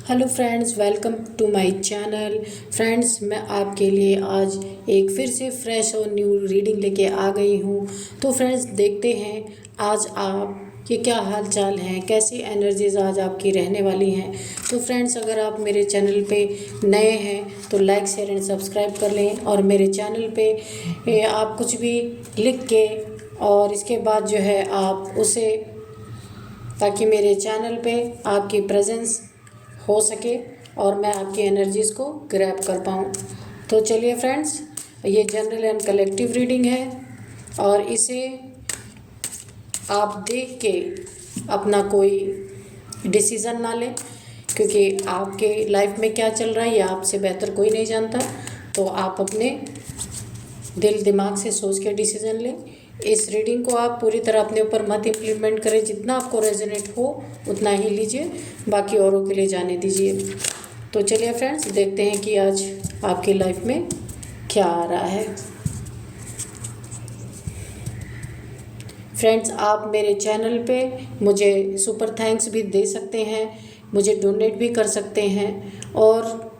Hello friends, welcome to my channel. Friends, मैं आपके लिए आज एक फिर से फ्रेश और न्यू रीडिंग लेके आ गई हूँ। तो फ्रेंड्स, देखते हैं आज आप कि क्या हाल चाल हैं, कैसी एनर्जीज आज आपकी रहने वाली हैं। तो फ्रेंड्स, अगर आप मेरे चैनल पे नए हैं तो लाइक शेयर एंड सब्सक्राइब कर लें, और मेरे चैनल पे आप कुछ भी लिख के और इसके बाद जो है आप उसे, ताकि मेरे चैनल पे आपकी प्रेजेंस हो सके और मैं आपकी एनर्जीज़ को ग्रैब कर पाऊँ। तो चलिए फ्रेंड्स, ये जनरल एंड कलेक्टिव रीडिंग है और इसे आप देख के अपना कोई डिसीज़न ना लें, क्योंकि आपके लाइफ में क्या चल रहा है ये आपसे बेहतर कोई नहीं जानता। तो आप अपने दिल दिमाग से सोच के डिसीज़न लें। इस रीडिंग को आप पूरी तरह अपने ऊपर मत इम्प्लीमेंट करें, जितना आपको रेजोनेट हो उतना ही लीजिए, बाकी औरों के लिए जाने दीजिए। तो चलिए फ्रेंड्स, देखते हैं कि आज आपकी लाइफ में क्या आ रहा है। फ्रेंड्स, आप मेरे चैनल पे मुझे सुपर थैंक्स भी दे सकते हैं, मुझे डोनेट भी कर सकते हैं। और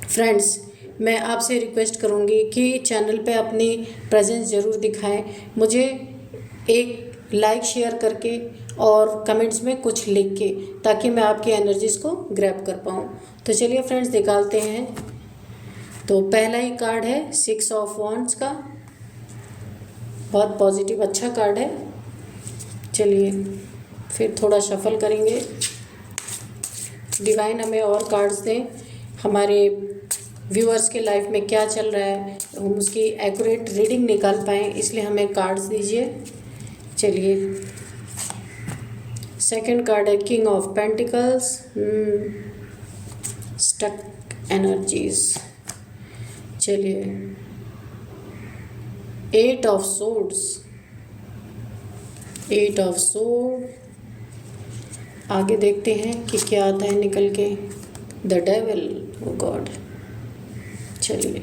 फ्रेंड्स, मैं आपसे रिक्वेस्ट करूँगी कि चैनल पे अपनी प्रेजेंस ज़रूर दिखाएं, मुझे एक लाइक शेयर करके और कमेंट्स में कुछ लिख के, ताकि मैं आपकी एनर्जीज़ को ग्रैब कर पाऊँ। तो चलिए फ्रेंड्स, निकालते हैं। तो पहला ही कार्ड है 6 ऑफ वॉन्ड्स का, बहुत पॉजिटिव अच्छा कार्ड है। चलिए फिर थोड़ा शफल करेंगे। डिवाइन हमें और कार्ड्स दें, हमारे व्यूअर्स के लाइफ में क्या चल रहा है, हम उसकी एक्यूरेट रीडिंग निकाल पाएँ, इसलिए हमें कार्ड्स दीजिए। चलिए, सेकंड कार्ड है king of pentacles, stuck energies. चलिए, 8 ऑफ सोर्ड्स, 8 ऑफ सोर्ड। आगे देखते हैं कि क्या आता है निकल के। The devil, oh god. चलिए,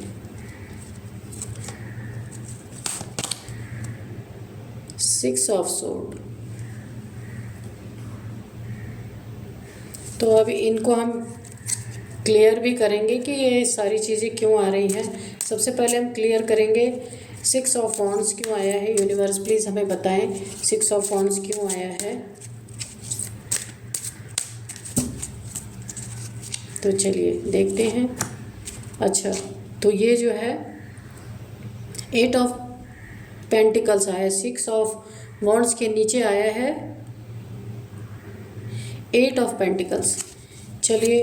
6 ऑफ सोर्ड। तो अभी इनको हम क्लियर भी करेंगे कि ये सारी चीज़ें क्यों आ रही हैं। सबसे पहले हम क्लियर करेंगे 6 ऑफ वॉन्ड्स क्यों आया है। यूनिवर्स प्लीज़ हमें बताएं 6 ऑफ वॉन्ड्स क्यों आया है। तो चलिए देखते हैं। अच्छा, तो ये जो है 8 ऑफ पेंटिकल्स आया, 6 ऑफ वॉन्ड्स के नीचे आया है 8 ऑफ पेंटिकल्स। चलिए,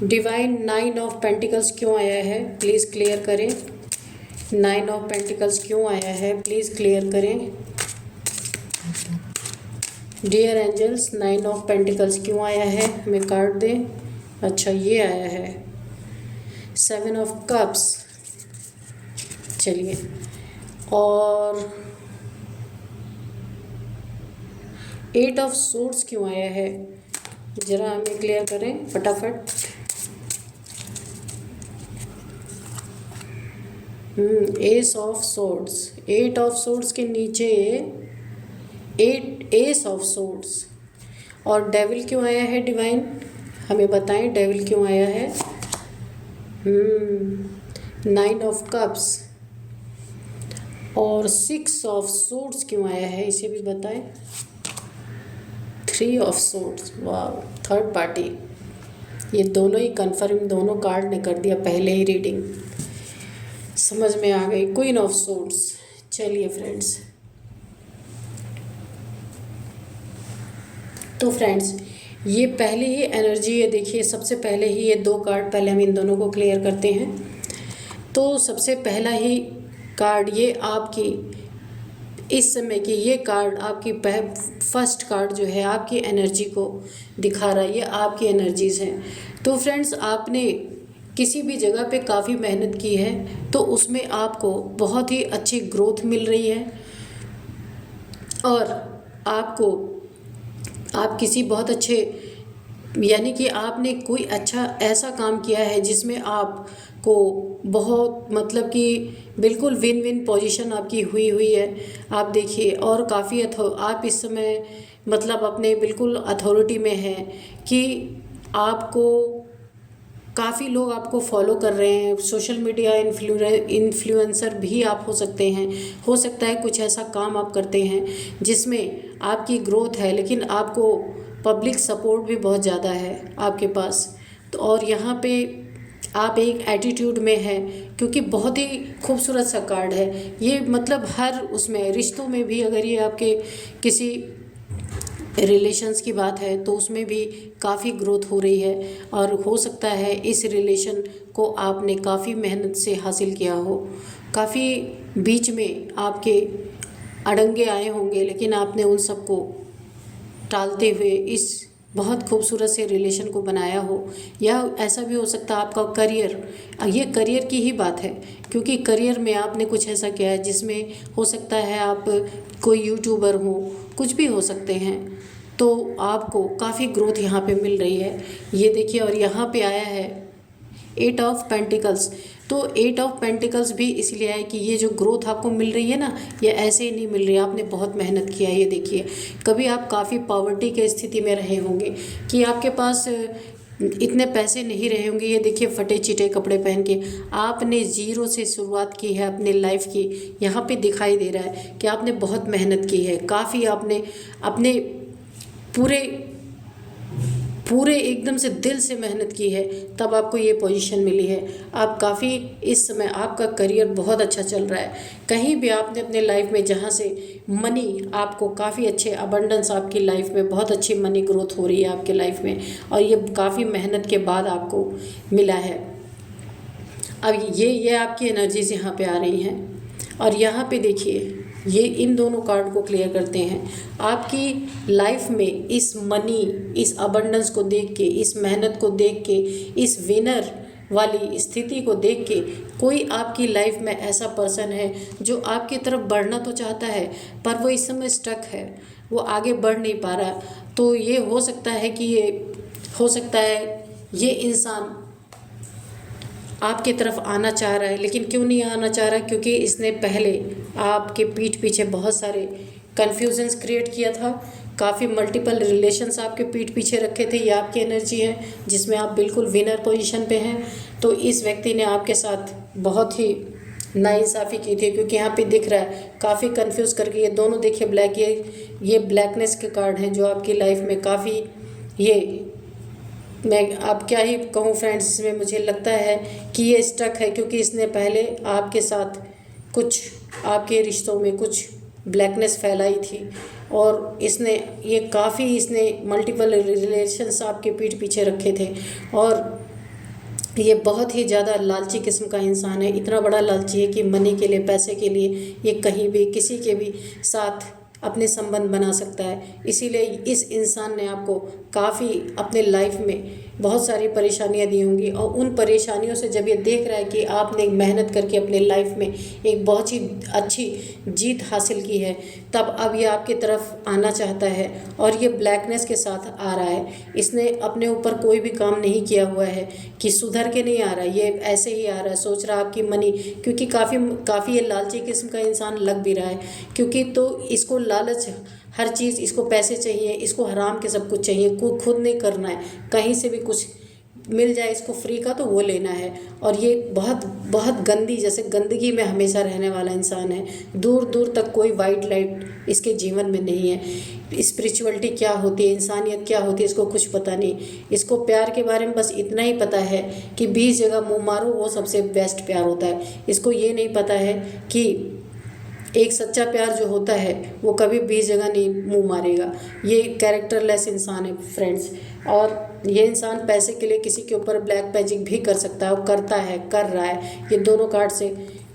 डिवाइन 9 ऑफ पेंटिकल्स क्यों आया है, प्लीज़ क्लियर करें। 9 ऑफ पेंटिकल्स क्यों आया है, प्लीज़ क्लियर करें। डियर एंजल्स, 9 ऑफ पेंटिकल्स क्यों आया है, हमें कार्ड दें। अच्छा, ये आया है 7 ऑफ कप्स। चलिए, और 8 ऑफ सोर्ड्स क्यों आया है, ज़रा हमें क्लियर करें फटाफट। S of swords, 8 of swords के नीचे 8 एस ऑफ सोर्ड्स। और डेविल क्यों आया है, डिवाइन हमें बताएं डेविल क्यों आया है। 9 ऑफ कप्स और 6 ऑफ सोर्ड्स क्यों आया है, इसे भी बताएं। 3 ऑफ सोर्ड्स, वाह, थर्ड पार्टी। ये दोनों ही कन्फर्म, दोनों कार्ड ने कर दिया पहले ही रीडिंग, समझ में आ गई। Queen of swords. चलिए फ्रेंड्स, तो फ्रेंड्स, ये पहले ही एनर्जी है, देखिए सबसे पहले ही ये 2 कार्ड, पहले हम इन दोनों को क्लियर करते हैं। तो सबसे पहला ही कार्ड ये आपकी इस समय की, ये कार्ड आपकी फर्स्ट कार्ड जो है आपकी एनर्जी को दिखा रहा है, ये आपकी एनर्जीज़ हैं। तो फ्रेंड्स, आपने किसी भी जगह पे काफ़ी मेहनत की है, तो उसमें आपको बहुत ही अच्छी ग्रोथ मिल रही है, और आपको, आप किसी बहुत अच्छे, यानी कि आपने कोई अच्छा ऐसा काम किया है जिसमें आपको बहुत, मतलब कि बिल्कुल विन विन पोजीशन आपकी हुई है। आप देखिए, और काफ़ी आप इस समय मतलब अपने बिल्कुल अथॉरिटी में हैं कि आपको काफ़ी लोग आपको फॉलो कर रहे हैं, सोशल मीडिया इन्फ्लुएंसर भी आप हो सकते हैं। हो सकता है कुछ ऐसा काम आप करते हैं जिसमें आपकी ग्रोथ है, लेकिन आपको पब्लिक सपोर्ट भी बहुत ज़्यादा है आपके पास। तो और यहाँ पे आप एक एटीट्यूड में है, क्योंकि बहुत ही खूबसूरत सा कार्ड है ये। मतलब हर उसमें रिश्तों में भी अगर ये आपके किसी रिलेशंस की बात है तो उसमें भी काफ़ी ग्रोथ हो रही है, और हो सकता है इस रिलेशन को आपने काफ़ी मेहनत से हासिल किया हो। काफ़ी बीच में आपके अड़ंगे आए होंगे, लेकिन आपने उन सबको टालते हुए इस बहुत खूबसूरत से रिलेशन को बनाया हो। या ऐसा भी हो सकता है आपका करियर, ये करियर की ही बात है, क्योंकि करियर में आपने कुछ ऐसा किया है जिसमें हो सकता है आप कोई यूट्यूबर हो, कुछ भी हो सकते हैं। तो आपको काफ़ी ग्रोथ यहाँ पे मिल रही है, ये देखिए। और यहाँ पे आया है 8 ऑफ पेंटिकल्स। तो 8 ऑफ पेंटिकल्स भी इसलिए है कि ये जो ग्रोथ आपको मिल रही है ना, ये ऐसे ही नहीं मिल रही है, आपने बहुत मेहनत किया है। ये देखिए, कभी आप काफ़ी पॉवर्टी की स्थिति में रहे होंगे कि आपके पास इतने पैसे नहीं रहे होंगे। ये देखिए, फटे चिटे कपड़े पहन के आपने ज़ीरो से शुरुआत की है अपने लाइफ की। यहाँ पे दिखाई दे रहा है कि आपने बहुत मेहनत की है, काफ़ी आपने अपने पूरे पूरे एकदम से दिल से मेहनत की है, तब आपको ये पोजीशन मिली है। आप काफ़ी इस समय आपका करियर बहुत अच्छा चल रहा है। कहीं भी आपने अपने लाइफ में जहाँ से मनी आपको काफ़ी अच्छे अबंडेंस, आपकी लाइफ में बहुत अच्छी मनी ग्रोथ हो रही है आपके लाइफ में, और ये काफ़ी मेहनत के बाद आपको मिला है। अब ये आपकी एनर्जीज यहाँ पे आ रही हैं। और यहाँ पे देखिए, ये इन दोनों कार्ड को क्लियर करते हैं। आपकी लाइफ में इस मनी, इस अबंडेंस को देख के, इस मेहनत को देख के, इस विनर वाली स्थिति को देख के, कोई आपकी लाइफ में ऐसा पर्सन है जो आपकी तरफ बढ़ना तो चाहता है, पर वो इस समय स्टक है, वो आगे बढ़ नहीं पा रहा। तो ये हो सकता है कि ये इंसान आपकी तरफ आना चाह रहा है, लेकिन क्यों नहीं आना चाह रहा? क्योंकि इसने पहले आपके पीठ पीछे बहुत सारे कन्फ्यूजन्स क्रिएट किया था, काफ़ी मल्टीपल रिलेशंस आपके पीठ पीछे रखे थे। ये आपकी एनर्जी है जिसमें आप बिल्कुल विनर पोजीशन पे हैं। तो इस व्यक्ति ने आपके साथ बहुत ही नाइंसाफ़ी की थी, क्योंकि यहाँ पे दिख रहा है काफ़ी कंफ्यूज करके। ये दोनों देखिए ब्लैक, ये ब्लैकनेस के कार्ड हैं जो आपकी लाइफ में काफ़ी, ये मैं अब क्या ही कहूँ फ्रेंड्स, इसमें मुझे लगता है कि ये स्टक है, क्योंकि इसने पहले आपके साथ कुछ, आपके रिश्तों में कुछ ब्लैकनेस फैलाई थी, और इसने मल्टीपल रिलेशंस आपके पीठ पीछे रखे थे। और ये बहुत ही ज़्यादा लालची किस्म का इंसान है, इतना बड़ा लालची है कि मनी के लिए, पैसे के लिए ये कहीं भी किसी के भी साथ अपने संबंध बना सकता है। इसीलिए इस इंसान ने आपको काफ़ी अपने लाइफ में बहुत सारी परेशानियां दी होंगी, और उन परेशानियों से जब ये देख रहा है कि आपने मेहनत करके अपने लाइफ में एक बहुत ही अच्छी जीत हासिल की है, तब अब ये आपकी तरफ आना चाहता है, और ये ब्लैकनेस के साथ आ रहा है। इसने अपने ऊपर कोई भी काम नहीं किया हुआ है कि सुधर के नहीं आ रहा है, ये ऐसे ही आ रहा है, सोच रहा है आपकी मनी, क्योंकि काफ़ी ये लालची किस्म का इंसान लग भी रहा है, क्योंकि तो इसको लालच, हर चीज़ इसको पैसे चाहिए, इसको हराम के सब कुछ चाहिए, खुद नहीं करना है, कहीं से भी कुछ मिल जाए इसको फ्री का तो वो लेना है। और ये बहुत बहुत गंदी, जैसे गंदगी में हमेशा रहने वाला इंसान है। दूर दूर तक कोई वाइट लाइट इसके जीवन में नहीं है। स्पिरिचुअलिटी क्या होती है, इंसानियत क्या होती है, इसको कुछ पता नहीं। इसको प्यार के बारे में बस इतना ही पता है कि 20 जगह मुँह मारो वो सबसे बेस्ट प्यार होता है। इसको ये नहीं पता है कि एक सच्चा प्यार जो होता है वो कभी 20 जगह नहीं मुंह मारेगा। ये कैरेक्टरलेस इंसान है फ्रेंड्स, और ये इंसान पैसे के लिए किसी के ऊपर ब्लैक मैजिक भी कर सकता है, और करता है, कर रहा है। ये दोनों कार्ड से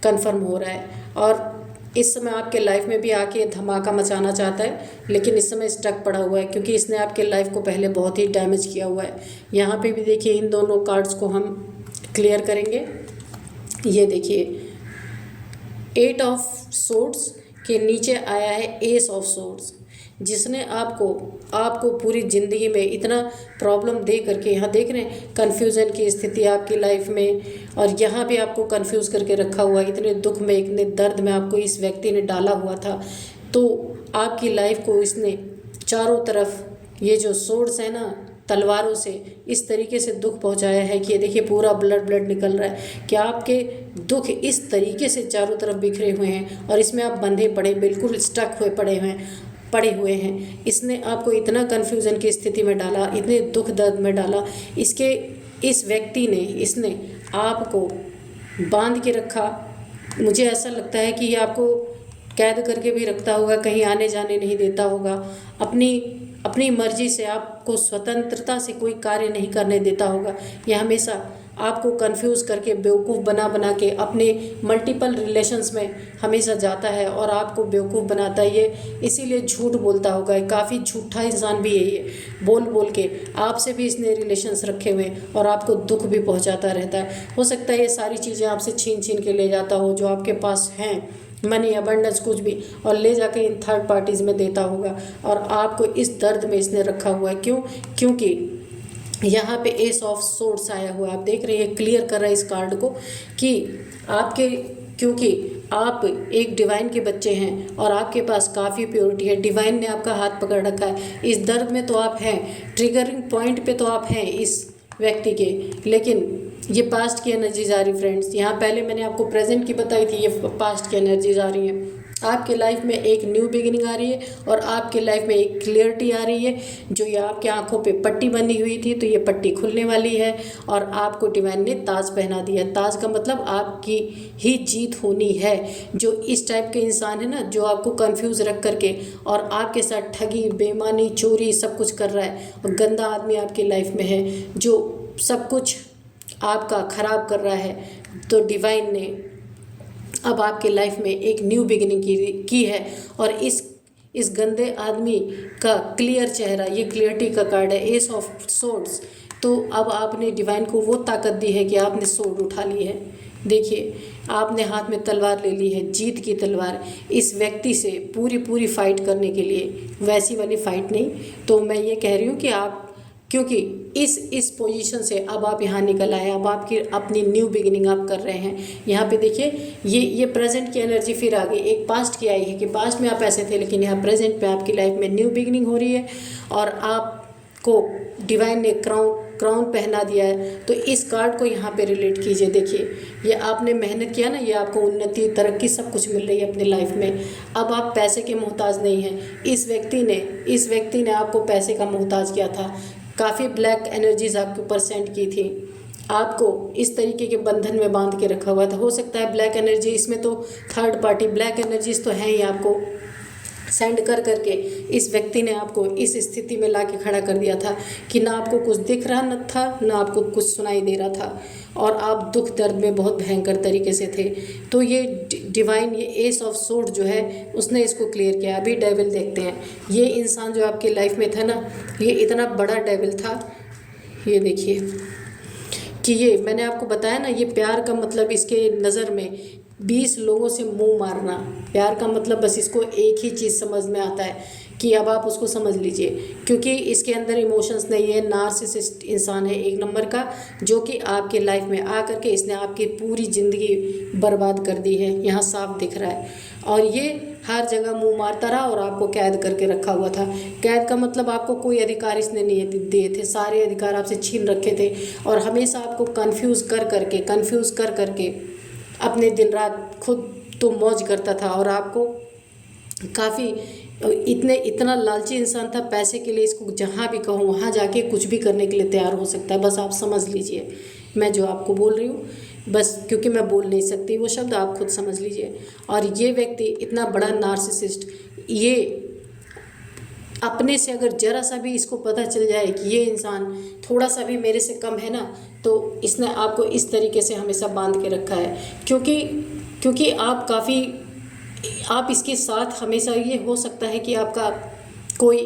कंफर्म हो रहा है, और इस समय आपके लाइफ में भी आके धमाका मचाना चाहता है, लेकिन इस समय स्टक पड़ा हुआ है, क्योंकि इसने आपके लाइफ को पहले बहुत ही डैमेज किया हुआ है। यहाँ पे भी देखिए, इन दोनों कार्ड्स को हम क्लियर करेंगे। ये देखिए, 8 ऑफ सोर्ड्स के नीचे आया है एस ऑफ सोर्ड्स, जिसने आपको पूरी ज़िंदगी में इतना प्रॉब्लम दे करके, यहाँ देख रहे हैं कन्फ्यूज़न की स्थिति आपकी लाइफ में, और यहाँ भी आपको कंफ्यूज करके रखा हुआ है। इतने दुख में, इतने दर्द में आपको इस व्यक्ति ने डाला हुआ था। तो आपकी लाइफ को इसने चारों तरफ, ये जो सोर्ड्स है ना, तलवारों से इस तरीके से दुख पहुंचाया है कि ये देखिए पूरा ब्लड निकल रहा है कि आपके दुख इस तरीके से चारों तरफ बिखरे हुए हैं और इसमें आप बंधे पड़े, बिल्कुल स्टक हुए पड़े हुए हैं। इसने आपको इतना कन्फ्यूज़न की स्थिति में डाला, इतने दुख दर्द में डाला। इस व्यक्ति ने इसने आपको बांध के रखा। मुझे ऐसा लगता है कि ये आपको कैद करके भी रखता होगा, कहीं आने जाने नहीं देता होगा, अपनी मर्जी से आपको स्वतंत्रता से कोई कार्य नहीं करने देता होगा। यह हमेशा आपको कंफ्यूज करके बेवकूफ़ बना के अपने मल्टीपल रिलेशंस में हमेशा जाता है और आपको बेवकूफ़ बनाता है। ये इसीलिए झूठ बोलता होगा, काफ़ी झूठा इंसान भी है ये। बोल के आपसे भी इसने रिलेशंस रखे हुए और आपको दुख भी पहुंचाता रहता है। हो सकता है ये सारी चीज़ें आपसे छीन के ले जाता हो जो आपके पास हैं, मनी, अबंडेंस, कुछ भी, और ले जाके इन थर्ड पार्टीज़ में देता होगा और आपको इस दर्द में इसने रखा हुआ है। क्यों? क्योंकि यहाँ पे एस ऑफ सोर्ड्स आया हुआ है। आप देख रहे हैं, क्लियर कर रहा है इस कार्ड को कि क्योंकि आप एक डिवाइन के बच्चे हैं और आपके पास काफ़ी प्योरिटी है। डिवाइन ने आपका हाथ पकड़ रखा है। इस दर्द में तो आप हैं, ट्रिगरिंग पॉइंट पे तो आप हैं इस व्यक्ति के, लेकिन ये पास्ट की एनर्जीज आ रही फ्रेंड्स। यहाँ पहले मैंने आपको प्रेजेंट की बताई थी, ये पास्ट की एनर्जीज आ रही हैं। आपके लाइफ में एक न्यू बिगिनिंग आ रही है और आपके लाइफ में एक क्लियरिटी आ रही है। जो ये आपके आंखों पे पट्टी बनी हुई थी, तो ये पट्टी खुलने वाली है और आपको डिवाइन ने ताज पहना दिया। ताज का मतलब आपकी ही जीत होनी है। जो इस टाइप के इंसान है ना, जो आपको कंफ्यूज रख करके और आपके साथ ठगी, बेईमानी, चोरी सब कुछ कर रहा है और गंदा आदमी आपकी लाइफ में है जो सब कुछ आपका ख़राब कर रहा है, तो डिवाइन ने अब आपके लाइफ में एक न्यू बिगिनिंग की है और इस गंदे आदमी का क्लियर चेहरा, ये क्लियरिटी का कार्ड है, एस ऑफ सोर्ड्स। तो अब आपने डिवाइन को वो ताकत दी है कि आपने सोर्ड उठा ली है। देखिए, आपने हाथ में तलवार ले ली है, जीत की तलवार, इस व्यक्ति से पूरी फाइट करने के लिए। वैसी वाली फाइट नहीं। तो मैं ये कह रही हूँ कि आप, क्योंकि इस पोजीशन से अब आप यहाँ निकल आए, अब आपकी अपनी न्यू बिगिनिंग आप कर रहे हैं। यहाँ पे देखिए, ये प्रेजेंट की एनर्जी फिर आ गई। एक पास्ट की आई है कि पास्ट में आप ऐसे थे, लेकिन यहाँ प्रेजेंट में आपकी लाइफ में न्यू बिगिनिंग हो रही है और आपको डिवाइन ने क्राउन पहना दिया है। तो इस कार्ड को यहाँ पे रिलेट कीजिए। देखिए, ये आपने मेहनत किया ना, ये आपको उन्नति, तरक्की सब कुछ मिल रही है अपनी लाइफ में। अब आप पैसे के मोहताज नहीं हैं। इस व्यक्ति ने आपको पैसे का मोहताज किया था, काफ़ी ब्लैक एनर्जीज आपके ऊपर सेंड की थी, आपको इस तरीके के बंधन में बांध के रखा हुआ था। हो सकता है ब्लैक एनर्जी, इसमें तो थर्ड पार्टी ब्लैक एनर्जीज तो हैं ही, आपको सेंड करके इस व्यक्ति ने आपको इस स्थिति में ला के खड़ा कर दिया था कि ना आपको कुछ दिख रहा न था, ना आपको कुछ सुनाई दे रहा था और आप दुख दर्द में बहुत भयंकर तरीके से थे। तो ये डिवाइन, ये एस ऑफ सोर्ड जो है, उसने इसको क्लियर किया। अभी डेविल देखते हैं। ये इंसान जो आपके लाइफ में था ना, ये इतना बड़ा डेविल था। ये देखिए कि ये मैंने आपको बताया ना, ये प्यार का मतलब इसके नज़र में 20 लोगों से मुंह मारना। प्यार का मतलब बस इसको एक ही चीज़ समझ में आता है कि अब आप उसको समझ लीजिए, क्योंकि इसके अंदर इमोशंस नहीं है। नार्सिसिस्ट इंसान है एक नंबर का, जो कि आपके लाइफ में आकर के इसने आपकी पूरी ज़िंदगी बर्बाद कर दी है। यहाँ साफ दिख रहा है और ये हर जगह मुंह मारता रहा और आपको कैद करके रखा हुआ था। कैद का मतलब आपको कोई अधिकार इसने नहीं दिए थे, सारे अधिकार आपसे छीन रखे थे और हमेशा आपको कन्फ्यूज़ कर करके अपने दिन रात खुद तो मौज करता था और आपको काफ़ी इतना लालची इंसान था पैसे के लिए। इसको जहाँ भी कहूँ वहाँ जाके कुछ भी करने के लिए तैयार हो सकता है। बस आप समझ लीजिए मैं जो आपको बोल रही हूँ, बस क्योंकि मैं बोल नहीं सकती वो शब्द, आप खुद समझ लीजिए। और ये व्यक्ति इतना बड़ा नार्सिसिस्ट, ये अपने से अगर ज़रा सा भी इसको पता चल जाए कि ये इंसान थोड़ा सा भी मेरे से कम है ना, तो इसने आपको इस तरीके से हमेशा बांध के रखा है। क्योंकि आप इसके साथ हमेशा, ये हो सकता है कि आपका कोई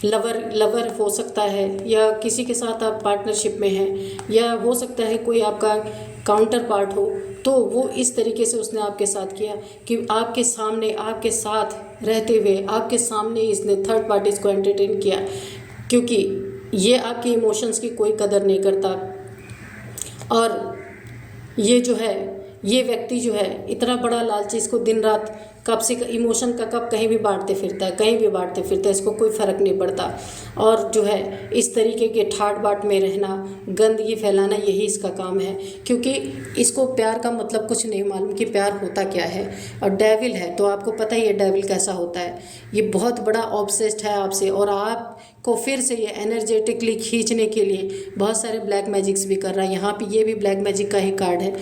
लवर हो सकता है या किसी के साथ आप पार्टनरशिप में हैं, या हो सकता है कोई आपका काउंटर पार्ट हो। तो वो इस तरीके से उसने आपके साथ किया कि आपके सामने, आपके साथ रहते हुए आपके सामने इसने थर्ड पार्टीज़ को एंटरटेन किया, क्योंकि ये आपके इमोशंस की कोई कदर नहीं करता। और ये व्यक्ति जो है इतना बड़ा लालची, इसको दिन रात कब से इमोशन का कप कहीं भी बांटते फिरता है, कहीं भी बांटते फिरता है, इसको कोई फ़र्क नहीं पड़ता। और जो है इस तरीके के ठाट बाट में रहना, गंदगी फैलाना, यही इसका काम है। क्योंकि इसको प्यार का मतलब कुछ नहीं मालूम कि प्यार होता क्या है। और डेविल है तो आपको पता ही है डेविल कैसा होता है। ये बहुत बड़ा ऑब्सेस्ड है आपसे, और आपको फिर से ये एनर्जेटिकली खींचने के लिए बहुत सारे ब्लैक मैजिक्स भी कर रहा है। यहाँ पे ये भी ब्लैक मैजिक का ही कार्ड है,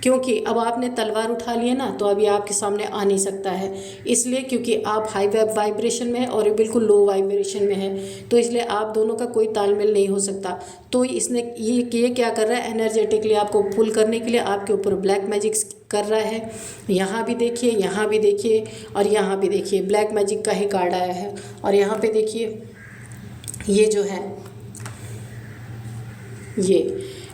क्योंकि अब आपने तलवार उठा ली है ना, तो अब ये आपके सामने आ नहीं सकता है। इसलिए क्योंकि आप हाई वाइब्रेशन में है और ये बिल्कुल लो वाइब्रेशन में है, तो इसलिए आप दोनों का कोई तालमेल नहीं हो सकता। तो इसने ये क्या कर रहा है, एनर्जेटिकली आपको पुल करने के लिए आपके ऊपर ब्लैक मैजिक्स कर रहा है। यहाँ भी देखिए, यहाँ भी देखिए, और यहाँ भी देखिए, ब्लैक मैजिक का ही कार्ड आया है। और यहाँ पे देखिए ये जो है ये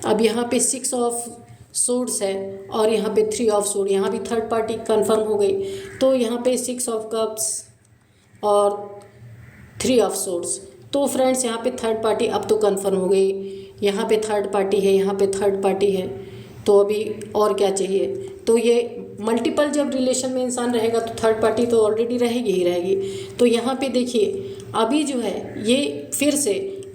अब यहाँ पे 6 ऑफ सोर्ड्स है और यहाँ पे 3 ऑफ सोर्ड, यहाँ भी थर्ड पार्टी कंफर्म हो गई। तो यहाँ पे 6 ऑफ कप्स और 3 ऑफ सोर्ड्स। तो फ्रेंड्स यहाँ पे थर्ड पार्टी अब तो कंफर्म हो गई। यहाँ पे थर्ड पार्टी है, यहाँ पे थर्ड पार्टी है, तो अभी और क्या चाहिए। तो ये मल्टीपल जब रिलेशन में इंसान रहेगा तो थर्ड पार्टी तो ऑलरेडी रहेगी ही रहेगी। तो यहाँ पे देखिए अभी जो है ये फिर से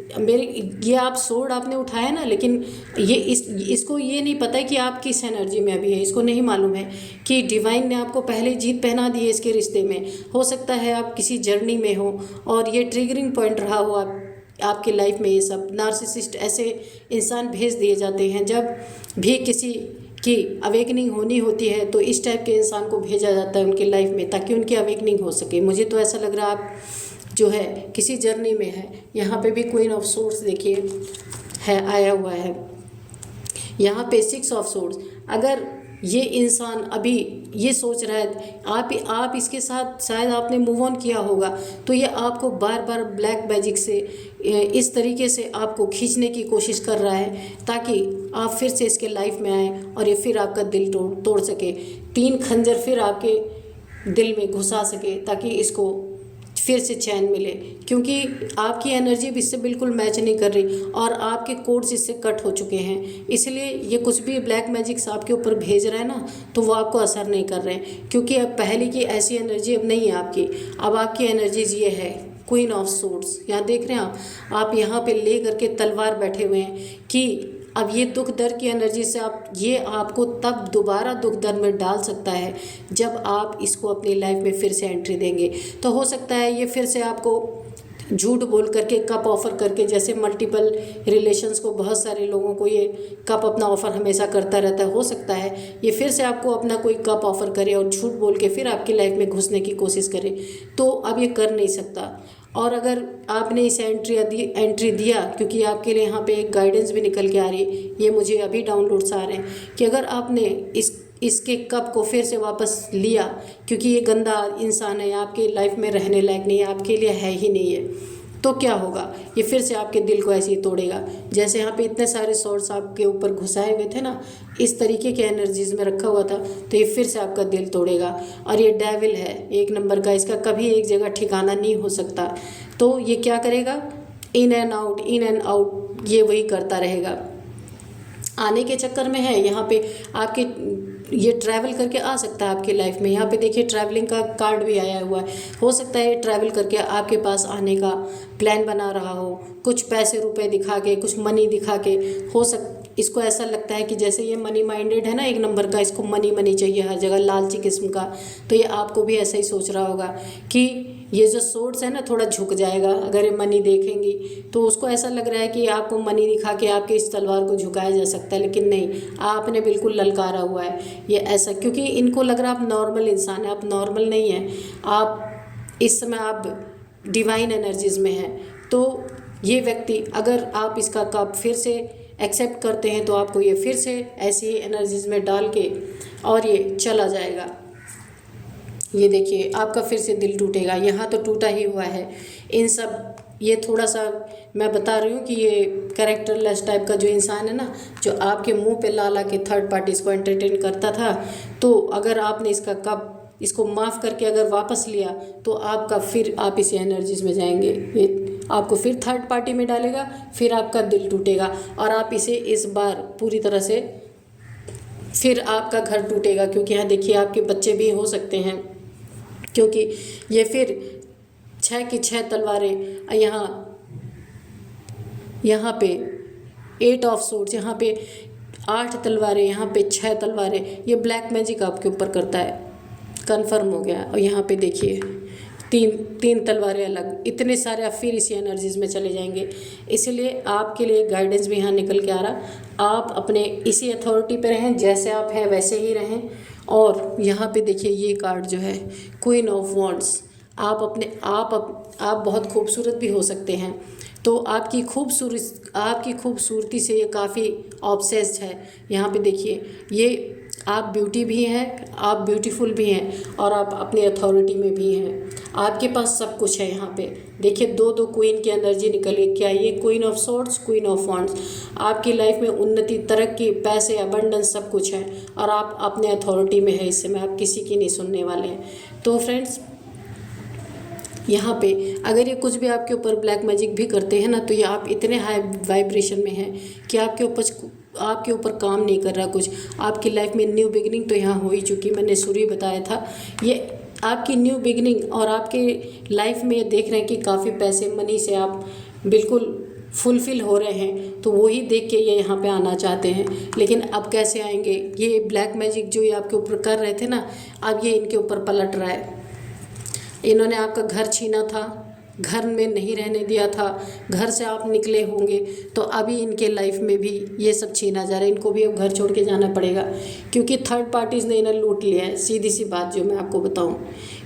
ये आप सोर्ड आपने उठाया ना, लेकिन ये इसको ये नहीं पता है कि आप किस एनर्जी में अभी है। इसको नहीं मालूम है कि डिवाइन ने आपको पहले जीत पहना दी है इसके रिश्ते में। हो सकता है आप किसी जर्नी में हो और ये ट्रिगरिंग पॉइंट रहा हो आपकी लाइफ में। ये सब नार्सिसिस्ट ऐसे इंसान भेज दिए जाते हैं, जब भी किसी की अवेकनिंग होनी होती है तो इस टाइप के इंसान को भेजा जाता है उनकी लाइफ में, ताकि उनकी अवेकनिंग हो सके। मुझे तो ऐसा लग रहा है आप जो है किसी जर्नी में है। यहाँ पे भी क्वीन ऑफ सोर्ड्स देखिए है आया हुआ है, यहाँ पे 6 ऑफ सोर्ड्स। अगर ये इंसान अभी ये सोच रहा है आप इसके साथ शायद आपने मूव ऑन किया होगा, तो ये आपको बार बार ब्लैक मैजिक से इस तरीके से आपको खींचने की कोशिश कर रहा है ताकि आप फिर से इसके लाइफ में आएँ और ये फिर आपका दिल तोड़ सके। 3 खंजर फिर आपके दिल में घुसा सके ताकि इसको फिर से चैन मिले, क्योंकि आपकी एनर्जी भी इससे बिल्कुल मैच नहीं कर रही और आपके कोड्स इससे कट हो चुके हैं। इसलिए ये कुछ भी ब्लैक मैजिक्स आपके ऊपर भेज रहा है ना, तो वो आपको असर नहीं कर रहे हैं, क्योंकि अब पहले की ऐसी एनर्जी अब नहीं है आपकी। अब आपकी एनर्जीज ये है क्वीन ऑफ सोर्ड्स। यहाँ देख रहे हैं आप यहाँ पे ले करके तलवार बैठे हुए हैं कि अब ये दुख दर्द की एनर्जी से ये आपको तब दोबारा दुख दर्द में डाल सकता है जब आप इसको अपनी लाइफ में फिर से एंट्री देंगे। तो हो सकता है ये फिर से आपको झूठ बोल करके कप ऑफ़र करके, जैसे मल्टीपल रिलेशंस को बहुत सारे लोगों को ये कप अपना ऑफ़र हमेशा करता रहता है, हो सकता है ये फिर से आपको अपना कोई कप ऑफ़र करे और झूठ बोल के फिर आपकी लाइफ में घुसने की कोशिश करे। तो अब ये कर नहीं सकता। और अगर आपने इसे एंट्री दिया, क्योंकि आपके लिए यहाँ पे एक गाइडेंस भी निकल के आ रही है, ये मुझे अभी डाउनलोड्स आ रहे हैं कि अगर आपने इसके कप को फिर से वापस लिया, क्योंकि ये गंदा इंसान है, आपके लाइफ में रहने लायक नहीं है, आपके लिए है ही नहीं है, तो क्या होगा, ये फिर से आपके दिल को ऐसे ही तोड़ेगा। जैसे यहाँ पे इतने सारे सोर्स आपके ऊपर घुसाए हुए थे ना, इस तरीके के एनर्जीज में रखा हुआ था, तो ये फिर से आपका दिल तोड़ेगा। और ये डेविल है 1 नंबर का, इसका कभी एक जगह ठिकाना नहीं हो सकता। तो ये क्या करेगा, इन एंड आउट ये वही करता रहेगा। आने के चक्कर में है यहाँ पे आपके ये ट्रैवल करके आ सकता है आपकी लाइफ में। यहाँ पे देखिए ट्रैवलिंग का कार्ड भी आया हुआ है। हो सकता है ट्रैवल करके आपके पास आने का प्लान बना रहा हो, कुछ पैसे रुपए दिखा के, कुछ मनी दिखा के। इसको ऐसा लगता है कि जैसे ये मनी माइंडेड है ना 1 नंबर का, इसको मनी चाहिए हर जगह, लालची किस्म का। तो ये आपको भी ऐसा ही सोच रहा होगा कि ये जो सोर्स है ना थोड़ा झुक जाएगा अगर ये मनी देखेंगी, तो उसको ऐसा लग रहा है कि आपको मनी दिखा के आपके इस तलवार को झुकाया जा सकता है। लेकिन नहीं, आपने बिल्कुल ललकारा हुआ है ये ऐसा, क्योंकि इनको लग रहा है आप नॉर्मल इंसान है। आप नॉर्मल नहीं हैं, आप इस समय आप डिवाइन एनर्जीज में हैं। तो ये व्यक्ति, अगर आप इसका कप फिर से एक्सेप्ट करते हैं, तो आपको ये फिर से ऐसी एनर्जीज में डाल के और ये चला जाएगा। ये देखिए आपका फिर से दिल टूटेगा। यहाँ तो टूटा ही हुआ है। इन सब ये थोड़ा सा मैं बता रही हूँ कि ये कैरेक्टरलेस टाइप का जो इंसान है ना, जो आपके मुंह पे ला के थर्ड पार्टीज़ को एंटरटेन करता था, तो अगर आपने इसका कप इसको माफ़ करके अगर वापस लिया, तो आपका फिर आप इसी एनर्जीज में जाएंगे। ये आपको फिर थर्ड पार्टी में डालेगा, फिर आपका दिल टूटेगा और आप इसे इस बार पूरी तरह से फिर आपका घर टूटेगा, क्योंकि यहाँ देखिए आपके बच्चे भी हो सकते हैं, क्योंकि ये फिर 6 की 6 तलवारें, यहाँ पे 8 ऑफ सोर्ड्स, यहाँ पे 8 तलवारें, यहाँ पे 6 तलवारें। ये ब्लैक मैजिक आपके ऊपर करता है, कंफर्म हो गया। और यहाँ पे देखिए तीन तलवारें अलग, इतने सारे आप फिर इसी एनर्जीज में चले जाएंगे। इसलिए आपके लिए गाइडेंस भी यहाँ निकल के आ रहा, आप अपने इसी अथॉरिटी पे रहें, जैसे आप हैं वैसे ही रहें। और यहाँ पे देखिए ये कार्ड जो है क्वीन ऑफ वॉन्ड्स, आप बहुत खूबसूरत भी हो सकते हैं, तो आपकी खूबसूरती से ये काफ़ी ऑब्सेस्ड है। यहाँ पे देखिए ये आप ब्यूटी भी हैं, आप ब्यूटीफुल भी हैं, और आप अपनी अथॉरिटी में भी हैं। आपके पास सब कुछ है। यहाँ पे देखिए दो क्वीन की एनर्जी निकली, क्या ये queen of swords, queen of wands. आपकी लाइफ में उन्नति, तरक्की, पैसे, अबंडेंस सब कुछ है, और आप अपने अथॉरिटी में है। इस समय आप किसी की नहीं सुनने वाले हैं। तो फ्रेंड्स यहाँ पे अगर ये कुछ भी आपके ऊपर ब्लैक मैजिक भी करते हैं ना, तो ये आप इतने हाई वाइब्रेशन में हैं कि आपके ऊपर काम नहीं कर रहा कुछ। आपकी लाइफ में न्यू बिगिनिंग तो यहाँ हो ही चुकी, मैंने शुरू ही बताया था। ये आपकी न्यू बिगिनिंग, और आपके लाइफ में ये देख रहे हैं कि काफ़ी पैसे, मनी से आप बिल्कुल फुलफ़िल हो रहे हैं, तो वही देख के ये यहाँ पे आना चाहते हैं। लेकिन अब कैसे आएंगे? ये ब्लैक मैजिक जो ये आपके ऊपर कर रहे थे ना, अब ये इनके ऊपर पलट रहा है। इन्होंने आपका घर छीना था, घर में नहीं रहने दिया था, घर से आप निकले होंगे, तो अभी इनके लाइफ में भी ये सब छीना जा रहा है। इनको भी अब घर छोड़ के जाना पड़ेगा, क्योंकि थर्ड पार्टीज़ ने इन्हें लूट लिया है। सीधी सी बात जो मैं आपको बताऊं,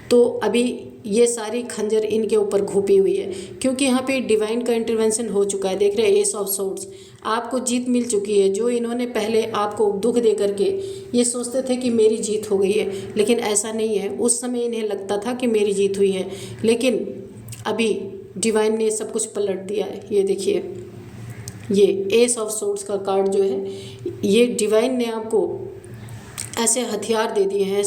तो अभी ये सारी खंजर इनके ऊपर घोपी हुई है, क्योंकि यहाँ पे डिवाइन का इंटरवेंशन हो चुका है। देख रहे हैं एस ऑफ सोर्ड्स, आपको जीत मिल चुकी है। जो इन्होंने पहले आपको दुख दे करके ये सोचते थे कि मेरी जीत हो गई है, लेकिन ऐसा नहीं है। उस समय इन्हें लगता था कि मेरी जीत हुई है, लेकिन अभी डिवाइन ने सब कुछ पलट दिया है। ये देखिए ये एस ऑफ सोर्ड्स का कार्ड जो है, ये डिवाइन ने आपको ऐसे हथियार दे दिए हैं,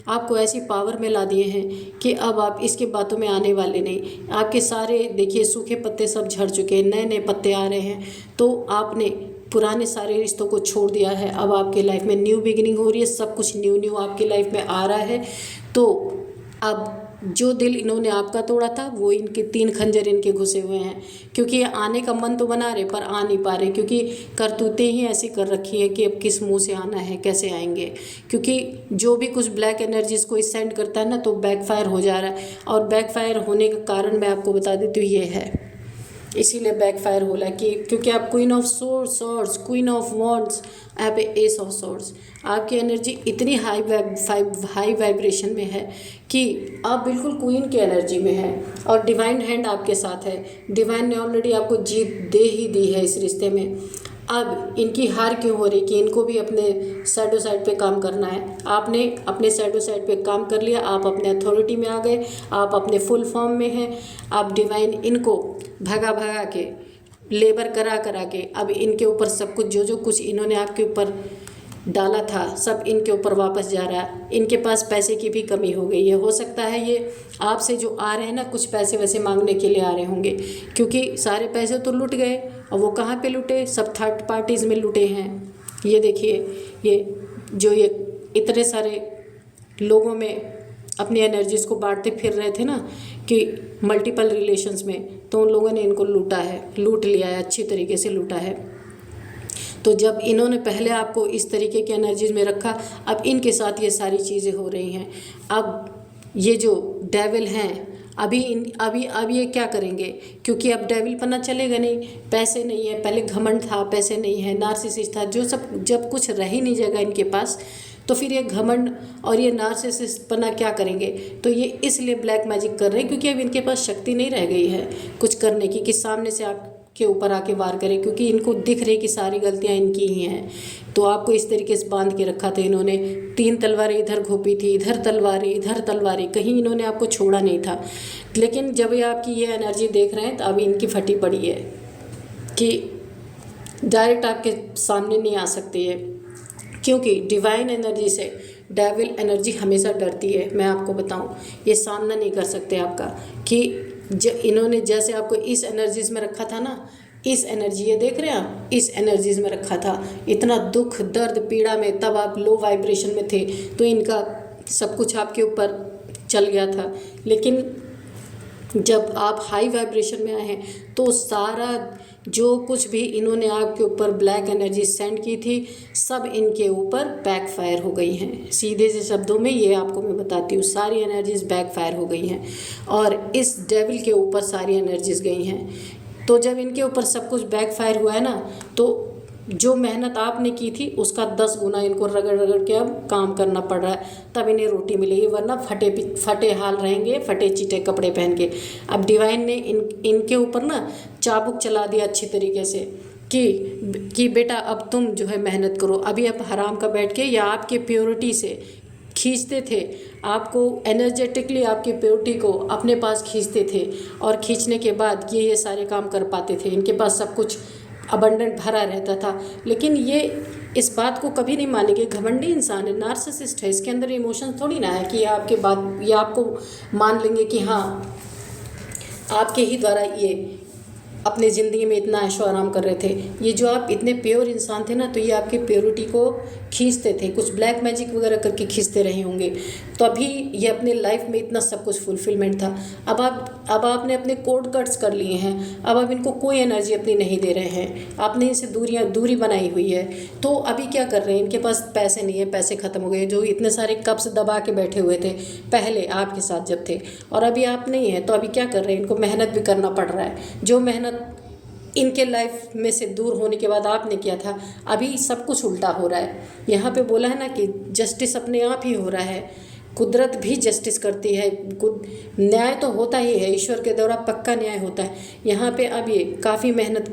आपको ऐसी पावर में ला दिए हैं कि अब आप इसके बातों में आने वाले नहीं। आपके सारे देखिए सूखे पत्ते सब झड़ चुके हैं, नए नए पत्ते आ रहे हैं। तो आपने पुराने सारे रिश्तों को छोड़ दिया है, अब आपके लाइफ में न्यू बिगिनिंग हो रही है, सब कुछ न्यू आपकी लाइफ में आ रहा है। तो अब जो दिल इन्होंने आपका तोड़ा था, वो इनके 3 खंजर इनके घुसे हुए हैं, क्योंकि ये आने का मन तो बना रहे पर आ नहीं पा रहे, क्योंकि करतूतें ही ऐसी कर रखी है कि अब किस मुंह से आना है, कैसे आएंगे। क्योंकि जो भी कुछ ब्लैक एनर्जीज को सेंड करता है ना, तो बैकफायर हो जा रहा है, और बैकफायर होने का कारण मैं आपको बता देती हूँ, ये है इसीलिए बैकफायर हो रहा है कि क्योंकि आप queen of swords, queen of wands, यहाँ पे एस ऑफ सोर्ड्स, आपकी एनर्जी इतनी हाई वाइब्रेशन में है कि आप बिल्कुल क्वीन की एनर्जी में है, और डिवाइन हैंड आपके साथ है। डिवाइन ने ऑलरेडी आपको जीत दे ही दी है इस रिश्ते में। अब इनकी हार क्यों हो रही कि इनको भी अपने शैडो साइड पे काम करना है। आपने अपने शैडो साइड पे काम कर लिया, आप अपने अथॉरिटी में आ गए, आप अपने फुल फॉर्म में हैं। आप डिवाइन इनको भगा के, लेबर करा के, अब इनके ऊपर सब कुछ जो कुछ इन्होंने आपके ऊपर डाला था, सब इनके ऊपर वापस जा रहा है। इनके पास पैसे की भी कमी हो गई है। हो सकता है ये आपसे जो आ रहे हैं ना, कुछ पैसे वैसे मांगने के लिए आ रहे होंगे, क्योंकि सारे पैसे तो लुट गए, और वो कहाँ पे लुटे? सब थर्ड पार्टीज़ में लुटे हैं। ये देखिए ये इतने सारे लोगों में अपनी एनर्जीज़ को बांटते फिर रहे थे ना, कि मल्टीपल रिलेशंस में, तो उन लोगों ने इनको लूट लिया है, अच्छी तरीके से लूटा है। तो जब इन्होंने पहले आपको इस तरीके की एनर्जीज में रखा, अब इनके साथ ये सारी चीज़ें हो रही हैं। अब ये जो डेविल हैं, अभी ये क्या करेंगे? क्योंकि अब डेविल पना चलेगा नहीं, पैसे नहीं है, पहले घमंड था, पैसे नहीं है, नार्सिसिस्ट था, जो सब जब कुछ रह ही नहीं जाएगा इनके पास, तो फिर ये घमंड और ये नार्सिसिस्ट पना क्या करेंगे? तो ये इसलिए ब्लैक मैजिक कर रहे हैं, क्योंकि अब इनके पास शक्ति नहीं रह गई है कुछ करने की, कि सामने से आपके ऊपर आके वार करें, क्योंकि इनको दिख रही कि सारी गलतियां इनकी ही हैं। तो आपको इस तरीके से बांध के रखा था इन्होंने। 3 तलवारें इधर घोपी थी, इधर तलवारें, कहीं इन्होंने आपको छोड़ा नहीं था। लेकिन जब ये आपकी ये एनर्जी देख रहे हैं, तो अभी इनकी फटी पड़ी है कि डायरेक्ट आपके सामने नहीं आ सकती है, क्योंकि डिवाइन एनर्जी से डेविल एनर्जी हमेशा डरती है। मैं आपको बताऊं, ये सामना नहीं कर सकते आपका, कि इन्होंने जैसे आपको इस एनर्जीज में रखा था ना, इस एनर्जी, ये देख रहे हैं आप, इस एनर्जीज में रखा था। इतना दुख दर्द पीड़ा में तब आप लो वाइब्रेशन में थे, तो इनका सब कुछ आपके ऊपर चल गया था। लेकिन जब आप हाई वाइब्रेशन में आए हैं तो सारा जो कुछ भी इन्होंने आपके ऊपर ब्लैक एनर्जी सेंड की थी, सब इनके ऊपर बैकफायर हो गई हैं। सीधे से शब्दों में ये आपको मैं बताती हूँ, सारी एनर्जीज बैकफायर हो गई हैं और इस डेविल के ऊपर सारी एनर्जीज गई हैं। तो जब इनके ऊपर सब कुछ बैकफायर हुआ है ना, तो जो मेहनत आपने की थी उसका 10 गुना इनको रगड़ रगड़ के अब काम करना पड़ रहा है, तब इन्हें रोटी मिलेगी, वरना फटे हाल रहेंगे, फटे चिटे कपड़े पहन के। अब डिवाइन ने इनके ऊपर ना चाबुक चला दिया अच्छी तरीके से कि बेटा अब तुम जो है मेहनत करो। अभी आप हराम का बैठ के या आपके प्योरिटी से खींचते थे, आपको एनर्जेटिकली आपकी प्योरिटी को अपने पास खींचते थे, और खींचने के बाद ये सारे काम कर पाते थे। इनके पास सब कुछ अबंडेंट भरा रहता था। लेकिन ये इस बात को कभी नहीं मानेंगे, घमंडी इंसान है, नार्सिसिस्ट है, इसके अंदर इमोशन थोड़ी ना है कि आपके बात ये आपको मान लेंगे कि हाँ आपके ही द्वारा ये अपने ज़िंदगी में इतना ऐशो आराम कर रहे थे। ये जो आप इतने प्योर इंसान थे ना, तो ये आपकी प्योरिटी को खींचते थे, कुछ ब्लैक मैजिक वगैरह करके खींचते रहे होंगे, तो अभी ये अपने लाइफ में इतना सब कुछ फुलफिलमेंट था। अब आपने अपने कोड कट्स कर लिए हैं, अब आप इनको कोई एनर्जी अपनी नहीं दे रहे हैं, आपने इनसे दूरी बनाई हुई है। तो अभी क्या कर रहे हैं, इनके पास पैसे नहीं है, पैसे ख़त्म हो गए, जो इतने सारे कप्स दबा के बैठे हुए थे पहले आपके साथ जब थे, और अभी आप नहीं है, तो अभी क्या कर रहे हैं, इनको मेहनत भी करना पड़ रहा है। जो मेहनत इनके लाइफ में से दूर होने के बाद आपने किया था, अभी सब कुछ उल्टा हो रहा है। यहाँ पे बोला है ना कि जस्टिस अपने आप ही हो रहा है, कुदरत भी जस्टिस करती है, न्याय तो होता ही है, ईश्वर के द्वारा पक्का न्याय होता है। यहाँ पे अब ये काफ़ी मेहनत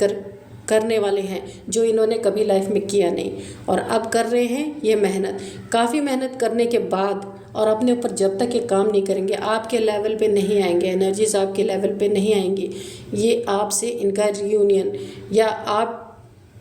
करने वाले हैं जो इन्होंने कभी लाइफ में किया नहीं, और अब कर रहे हैं ये मेहनत। काफ़ी मेहनत करने के बाद और अपने ऊपर जब तक ये काम नहीं करेंगे, आपके लेवल पे नहीं आएंगे, एनर्जीज आपके लेवल पे नहीं आएंगी, ये आपसे इनका रियूनियन या आप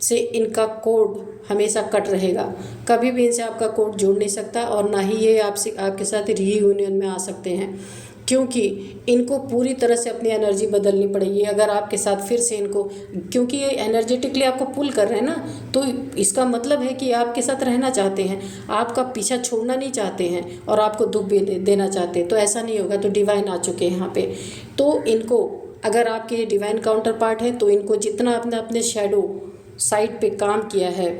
से इनका कोड हमेशा कट रहेगा। कभी भी इनसे आपका कोड जुड़ नहीं सकता, और ना ही ये आपके साथ रीयूनियन में आ सकते हैं, क्योंकि इनको पूरी तरह से अपनी एनर्जी बदलनी पड़ेगी अगर आपके साथ फिर से इनको, क्योंकि ये एनर्जेटिकली आपको पुल कर रहे हैं ना, तो इसका मतलब है कि आपके साथ रहना चाहते हैं, आपका पीछा छोड़ना नहीं चाहते हैं, और आपको दुख भी देना चाहते हैं। तो ऐसा नहीं होगा। तो डिवाइन आ चुके हैं यहाँ पे, तो इनको, अगर आपके डिवाइन काउंटर पार्ट है, तो इनको जितना अपने शैडो साइड पे काम किया है,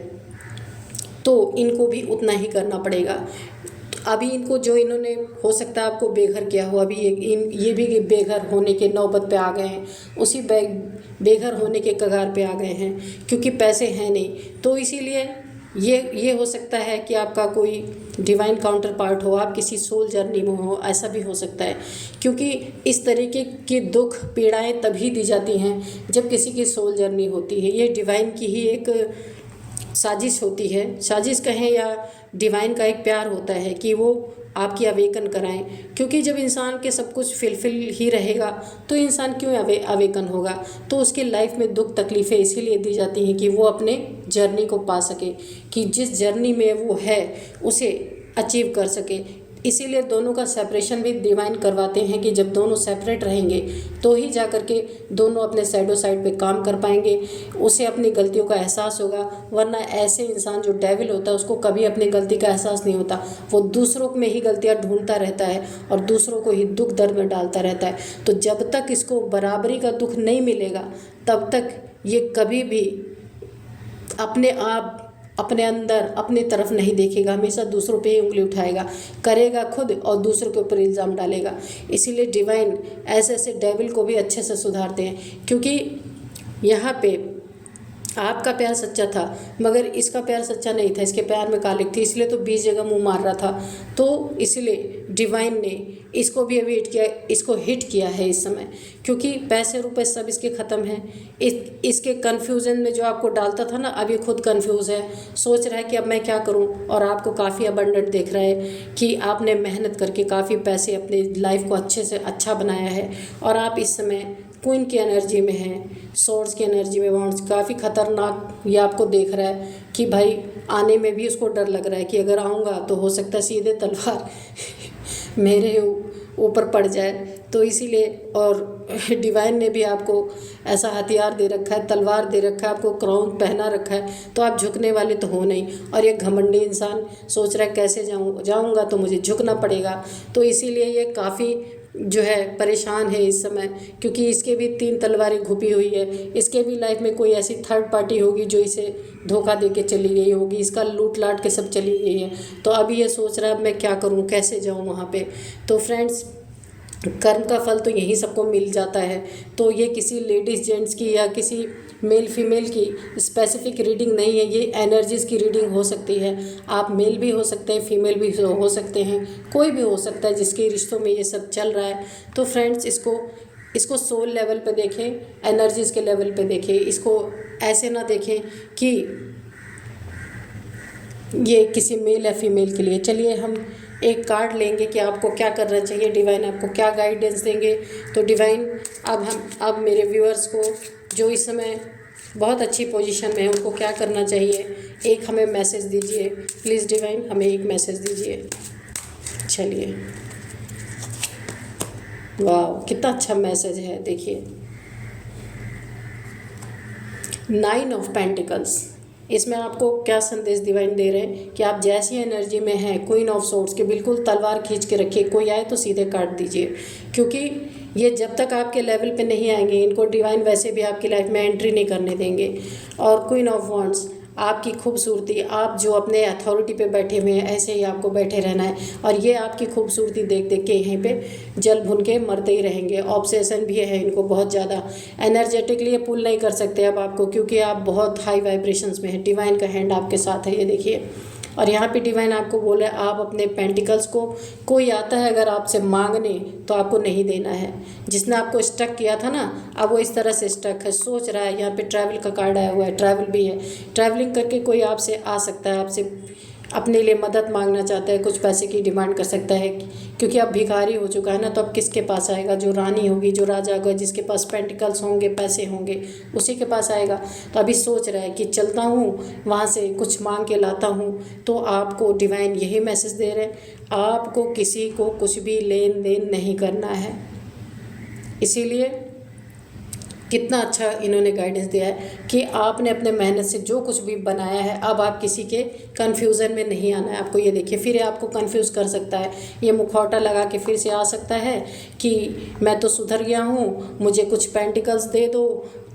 तो इनको भी उतना ही करना पड़ेगा। अभी इनको जो इन्होंने हो सकता है आपको बेघर किया हो, अभी ये भी बेघर होने के नौबत पे आ गए हैं, उसी बेघर होने के कगार पे आ गए हैं, क्योंकि पैसे हैं नहीं। तो इसीलिए ये हो सकता है कि आपका कोई डिवाइन काउंटर पार्ट हो, आप किसी सोल जर्नी में हो, ऐसा भी हो सकता है, क्योंकि इस तरीके के दुख पीड़ाएं तभी दी जाती हैं जब किसी की सोल जर्नी होती है। ये डिवाइन की ही एक साजिश होती है, साजिश कहें या डिवाइन का एक प्यार होता है कि वो आपकी अवेकन कराएं, क्योंकि जब इंसान के सब कुछ फिलफिल ही रहेगा तो इंसान क्यों अवेकन होगा। तो उसके लाइफ में दुख तकलीफ़ें इसीलिए दी जाती हैं कि वो अपने जर्नी को पा सके, कि जिस जर्नी में वो है उसे अचीव कर सके। इसीलिए दोनों का सेपरेशन भी डिवाइन करवाते हैं कि जब दोनों सेपरेट रहेंगे तो ही जा कर के दोनों अपने साइडो साइड पे काम कर पाएंगे, उसे अपनी गलतियों का एहसास होगा। वरना ऐसे इंसान जो डेविल होता है उसको कभी अपनी गलती का एहसास नहीं होता, वो दूसरों में ही गलतियां ढूंढता रहता है और दूसरों को ही दुख दर्द में डालता रहता है। तो जब तक इसको बराबरी का दुख नहीं मिलेगा तब तक ये कभी भी अपने आप अपने अंदर अपनी तरफ नहीं देखेगा, हमेशा दूसरों पे ही उंगली उठाएगा, करेगा खुद और दूसरों के ऊपर इल्ज़ाम डालेगा। इसीलिए डिवाइन ऐसे डेविल को भी अच्छे से सुधारते हैं, क्योंकि यहाँ पे आपका प्यार सच्चा था मगर इसका प्यार सच्चा नहीं था, इसके प्यार में कालिक थी, इसलिए तो 20 जगह मुंह मार रहा था। तो इसलिए डिवाइन ने इसको भी अभी इसको हिट किया है इस समय, क्योंकि पैसे रुपए सब इसके ख़त्म हैं। इसके कन्फ्यूज़न में जो आपको डालता था ना, अब ये खुद कन्फ्यूज़ है, सोच रहा है कि अब मैं क्या करूं, और आपको काफ़ी अबंडेंट देख रहा है कि आपने मेहनत करके काफ़ी पैसे अपने लाइफ को अच्छे से अच्छा बनाया है, और आप इस समय क्वीन की एनर्जी में हैं, सोर्स की एनर्जी में, वांड्स काफ़ी ख़तरनाक ये आपको देख रहा है कि भाई आने में भी उसको डर लग रहा है कि अगर आऊँगा तो हो सकता है सीधे तलवार मेरे ऊपर पड़ जाए। तो इसीलिए और डिवाइन ने भी आपको ऐसा हथियार दे रखा है, तलवार दे रखा है, आपको क्राउन पहना रखा है, तो आप झुकने वाले तो हो नहीं। और ये घमंडी इंसान सोच रहा है कैसे जाऊंगा तो मुझे झुकना पड़ेगा। तो इसीलिए ये काफ़ी जो है परेशान है इस समय, क्योंकि इसके भी 3 तलवारें घुपी हुई है। इसके भी लाइफ में कोई ऐसी थर्ड पार्टी होगी जो इसे धोखा दे के चली गई होगी, इसका लूट लाट के सब चली गई है। तो अभी ये सोच रहा है मैं क्या करूं, कैसे जाऊं वहाँ पे। तो फ्रेंड्स, कर्म का फल तो यहीं सबको मिल जाता है। तो ये किसी लेडीज़ जेंट्स की या किसी मेल फीमेल की स्पेसिफिक रीडिंग नहीं है, ये एनर्जीज़ की रीडिंग हो सकती है। आप मेल भी हो सकते हैं, फीमेल भी हो सकते हैं, कोई भी हो सकता है जिसके रिश्तों में ये सब चल रहा है। तो फ्रेंड्स, इसको सोल लेवल पे देखें, एनर्जीज़ के लेवल पे देखें। इसको ऐसे ना देखें कि ये किसी मेल या फीमेल के लिए। चलिए हम एक कार्ड लेंगे कि आपको क्या करना चाहिए, डिवाइन आपको क्या गाइडेंस देंगे। तो डिवाइन, अब मेरे व्यूअर्स को जो इस समय बहुत अच्छी पोजीशन में है उनको क्या करना चाहिए, एक हमें मैसेज दीजिए प्लीज़ डिवाइन, हमें एक मैसेज दीजिए। चलिए, वाह कितना अच्छा मैसेज है, देखिए 9 ऑफ पेंटिकल्स। इसमें आपको क्या संदेश डिवाइन दे रहे हैं कि आप जैसी एनर्जी में हैं, क्वीन ऑफ सोर्ड्स के बिल्कुल तलवार खींच के रखिए, कोई आए तो सीधे काट दीजिए, क्योंकि ये जब तक आपके लेवल पे नहीं आएंगे इनको डिवाइन वैसे भी आपकी लाइफ में एंट्री नहीं करने देंगे। और क्वीन ऑफ वॉन्ड्स, आपकी खूबसूरती, आप जो अपने अथॉरिटी पे बैठे हुए हैं ऐसे ही आपको बैठे रहना है, और ये आपकी खूबसूरती देख देख के यहीं पे जल भुन के मरते ही रहेंगे। ऑब्सेशन भी है इनको बहुत ज़्यादा, एनर्जेटिकली ये पुल नहीं कर सकते अब आपको, क्योंकि आप बहुत हाई वाइब्रेशंस में हैं। डिवाइन का हैंड आपके साथ है, ये देखिए। और यहाँ पे डिवाइन आपको बोल रहा है आप अपने पेंटिकल्स को, कोई आता है अगर आपसे मांगने तो आपको नहीं देना है। जिसने आपको स्टक किया था ना, अब वो इस तरह से स्टक है, सोच रहा है। यहाँ पे ट्रैवल का कार्ड आया हुआ है, ट्रैवल भी है। ट्रैवलिंग करके कोई आपसे आ सकता है, आपसे अपने लिए मदद मांगना चाहता है, कुछ पैसे की डिमांड कर सकता है, क्योंकि अब भिखारी हो चुका है ना। तो अब किसके पास आएगा, जो रानी होगी, जो राजा होगा, जिसके पास पेंटिकल्स होंगे, पैसे होंगे, उसी के पास आएगा। तो अभी सोच रहा है कि चलता हूँ वहाँ से कुछ मांग के लाता हूँ। तो आपको डिवाइन यही मैसेज दे रहे हैं, आपको किसी को कुछ भी लेन देन नहीं करना है। इसीलिए कितना अच्छा इन्होंने गाइडेंस दिया है कि आपने अपने मेहनत से जो कुछ भी बनाया है, अब आप किसी के कन्फ्यूज़न में नहीं आना है आपको। ये देखिए, फिर आपको कंफ्यूज कर सकता है, ये मुखौटा लगा के फिर से आ सकता है कि मैं तो सुधर गया हूँ, मुझे कुछ पेंटिकल्स दे दो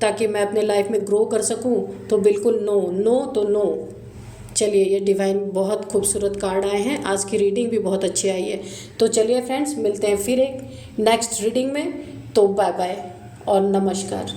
ताकि मैं अपने लाइफ में ग्रो कर सकूँ। तो बिल्कुल नो, नो तो नो। चलिए, ये डिवाइन बहुत खूबसूरत कार्ड आए हैं, आज की रीडिंग भी बहुत अच्छी आई है। तो चलिए फ्रेंड्स, मिलते हैं फिर एक नेक्स्ट रीडिंग में। तो बाय बाय और नमस्कार।